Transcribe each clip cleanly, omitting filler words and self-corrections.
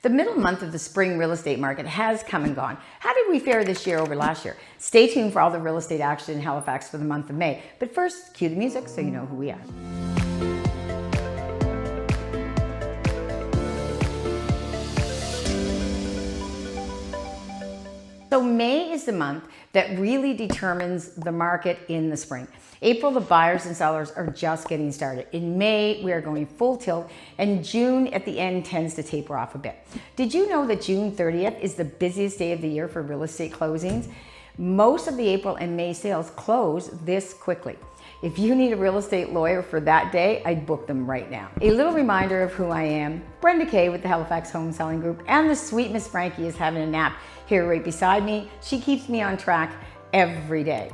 The middle month of the spring real estate market has come and gone. How did we fare this year over last year? Stay tuned for all the real estate action in Halifax for the month of May. But first, cue the music so you know who we are. So May is the month that really determines the market in the spring. April, the buyers and sellers are just getting started. In May, we are going full tilt, and June at the end tends to taper off a bit. Did you know that June 30th is the busiest day of the year for real estate closings? Most of the April and May sales close this quickly. If you need a real estate lawyer for that day, I'd book them right now. A little reminder of who I am. Brenda K with the Halifax Home Selling Group, and the sweet Miss Frankie is having a nap here right beside me. She keeps me on track every day.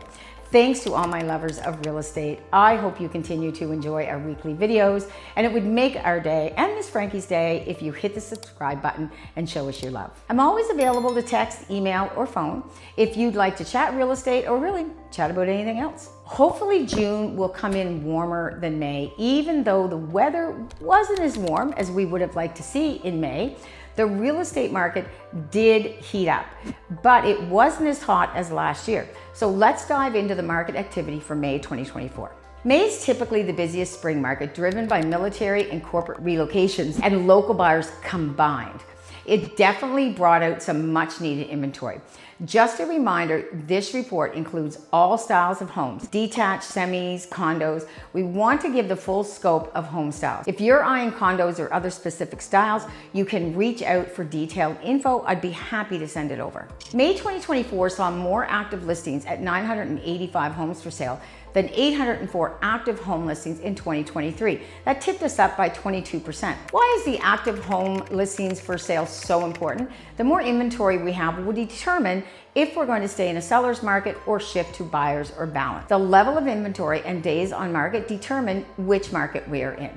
Thanks to all my lovers of real estate. I hope you continue to enjoy our weekly videos, and it would make our day and Miss Frankie's day if you hit the subscribe button and show us your love. I'm always available to text, email, or phone if you'd like to chat real estate or really chat about anything else. Hopefully June will come in warmer than May, even though the weather wasn't as warm as we would have liked to see in May. The real estate market did heat up, but it wasn't as hot as last year. So let's dive into the market activity for May 2024. May is typically the busiest spring market, driven by military and corporate relocations and local buyers combined. It definitely brought out some much needed inventory. Just a reminder, this report includes all styles of homes, detached, semis, condos. We want to give the full scope of home styles. If you're eyeing condos or other specific styles, you can reach out for detailed info. I'd be happy to send it over. May 2024 saw more active listings at 985 homes for sale than 804 active home listings in 2023. That tipped us up by 22%. Why is the active home listings for sale so important? The more inventory we have will determine if we're going to stay in a seller's market or shift to buyers or balance. The level of inventory and days on market determine which market we are in.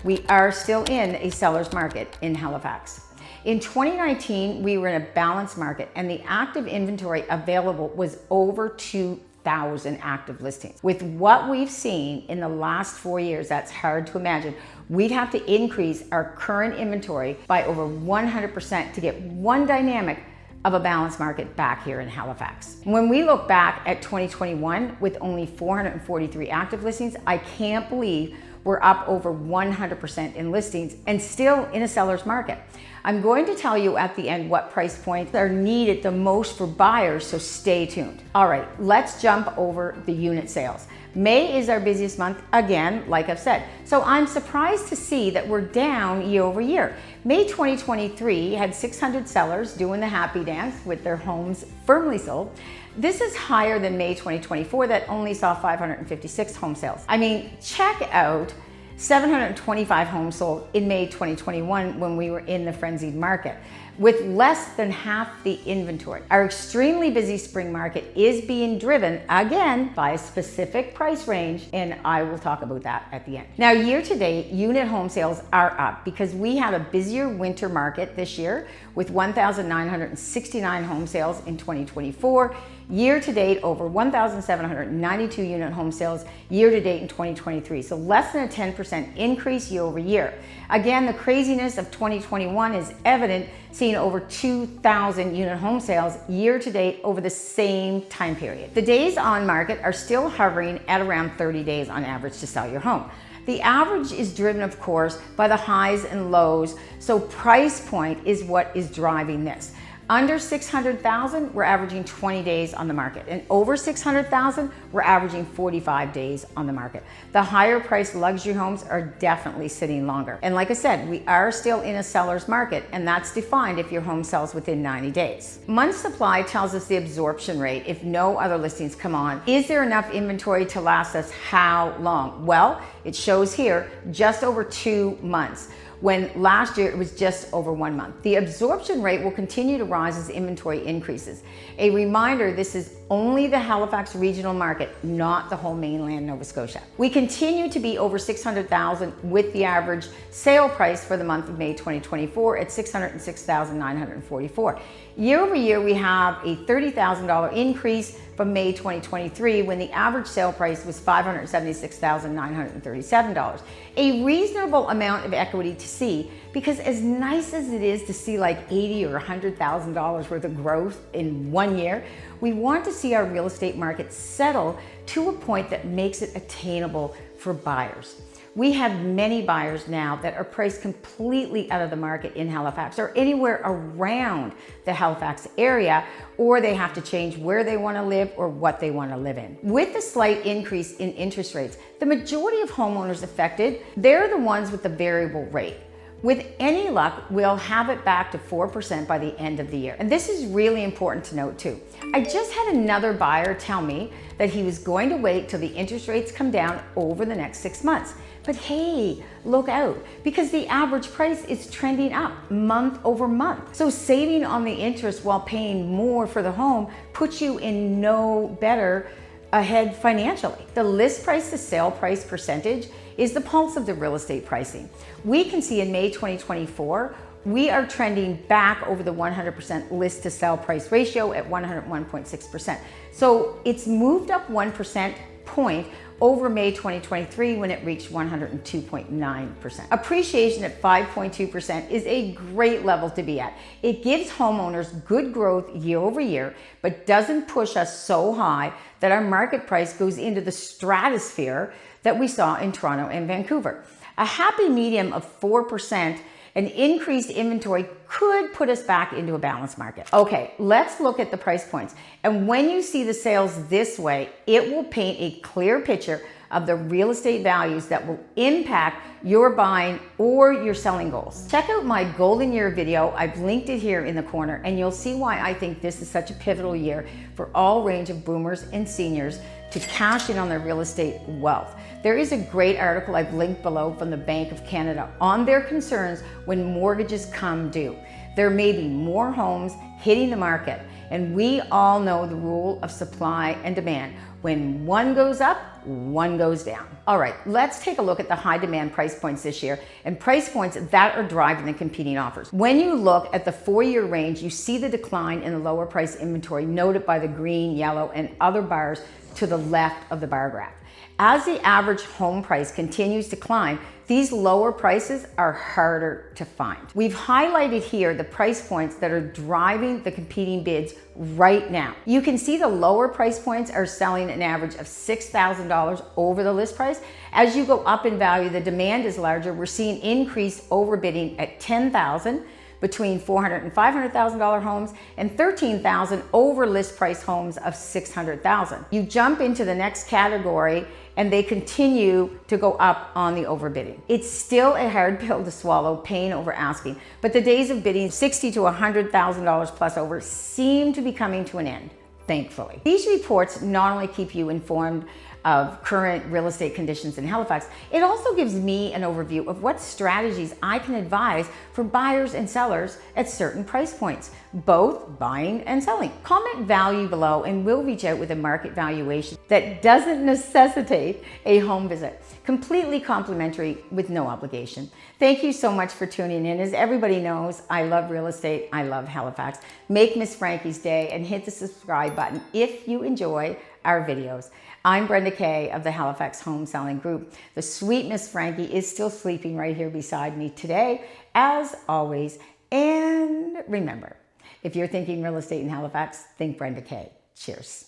We are still in a seller's market in Halifax. In 2019, we were in a balanced market, and the active inventory available was over 2,000 active listings. With what we've seen in the last 4 years, that's hard to imagine. We'd have to increase our current inventory by over 100% to get one dynamic of a balanced market back here in Halifax. When we look back at 2021 with only 443 active listings, I can't believe we're up over 100% in listings and still in a seller's market. I'm going to tell you at the end what price points are needed the most for buyers, so stay tuned. All right, let's jump over the unit sales. May is our busiest month, again, like I've said. So I'm surprised to see that we're down year over year. May 2023 had 600 sellers doing the happy dance with their homes firmly sold. This is higher than May 2024 that only saw 556 home sales. I mean, check out 725 homes sold in May 2021 when we were in the frenzied market, with less than half the inventory. Our extremely busy spring market is being driven, again, by a specific price range, and I will talk about that at the end. Now, year to date, unit home sales are up because we had a busier winter market this year with 1,969 home sales in 2024. Year to date, over 1,792 unit home sales year to date in 2023. So less than a 10% increase year over year. Again, the craziness of 2021 is evident, seeing over 2,000 unit home sales year to date over the same time period. The days on market are still hovering at around 30 days on average to sell your home. The average is driven, of course, by the highs and lows, so price point is what is driving this. Under 600,000, we're averaging 20 days on the market, and over 600,000, we're averaging 45 days on the market. The higher priced luxury homes are definitely sitting longer. And like I said, we are still in a seller's market, and that's defined if your home sells within 90 days. Month supply tells us the absorption rate if no other listings come on. Is there enough inventory to last us how long? Well, it shows here just over 2 months, when last year it was just over 1 month. The absorption rate will continue to rise as inventory increases. A reminder, this is only the Halifax regional market, not the whole mainland Nova Scotia. We continue to be over 600,000 with the average sale price for the month of May 2024 at 606,944. Year over year, we have a $30,000 increase from May 2023, when the average sale price was $576,937. A reasonable amount of equity to see, because as nice as it is to see like $80,000 or $100,000 worth of growth in 1 year, we want to see our real estate market settle to a point that makes it attainable for buyers. We have many buyers now that are priced completely out of the market in Halifax or anywhere around the Halifax area, or they have to change where they want to live or what they want to live in. With the slight increase in interest rates, the majority of homeowners affected, they're the ones with the variable rate. With any luck, we'll have it back to 4% by the end of the year. And this is really important to note too. I just had another buyer tell me that he was going to wait till the interest rates come down over the next 6 months. But hey, look out, because the average price is trending up month over month. So saving on the interest while paying more for the home puts you in no better ahead financially. The list price to sale price percentage is the pulse of the real estate pricing. We can see in May 2024, we are trending back over the 100% list to sell price ratio at 101.6%. So it's moved up 1% point over May 2023 when it reached 102.9%. Appreciation at 5.2% is a great level to be at. It gives homeowners good growth year over year, but doesn't push us so high that our market price goes into the stratosphere that we saw in Toronto and Vancouver. A happy medium of 4%, an increased inventory could put us back into a balanced market. Okay, let's look at the price points. And when you see the sales this way, it will paint a clear picture of the real estate values that will impact your buying or your selling goals. Check out my golden year video. I've linked it here in the corner, and you'll see why I think this is such a pivotal year for all range of boomers and seniors to cash in on their real estate wealth. There is a great article I've linked below from the Bank of Canada on their concerns when mortgages come due. There may be more homes hitting the market, and we all know the rule of supply and demand. When one goes up, one goes down. All right, let's take a look at the high demand price points this year and price points that are driving the competing offers. When you look at the 4-year range, you see the decline in the lower price inventory noted by the green, yellow, and other bars to the left of the bar graph. As the average home price continues to climb, these lower prices are harder to find. We've highlighted here the price points that are driving the competing bids right now. You can see the lower price points are selling an average of $6,000 over the list price. As you go up in value, the demand is larger. We're seeing increased overbidding at $10,000 between $400,000 and $500,000 homes, and $13,000 over list price homes of $600,000. You jump into the next category and they continue to go up on the overbidding. It's still a hard pill to swallow, paying over asking, but the days of bidding $60,000 to $100,000 plus over seem to be coming to an end, thankfully. These reports not only keep you informed of current real estate conditions in Halifax, it also gives me an overview of what strategies I can advise for buyers and sellers at certain price points, both buying and selling. Comment value below and we'll reach out with a market valuation that doesn't necessitate a home visit. Completely complimentary with no obligation. Thank you so much for tuning in. As everybody knows, I love real estate. I love Halifax. Make Miss Frankie's day and hit the subscribe button if you enjoy our videos. I'm Brenda K of the Halifax Home Selling Group. The sweet Miss Frankie is still sleeping right here beside me today, as always. And remember, if you're thinking real estate in Halifax, think Brenda K. Cheers.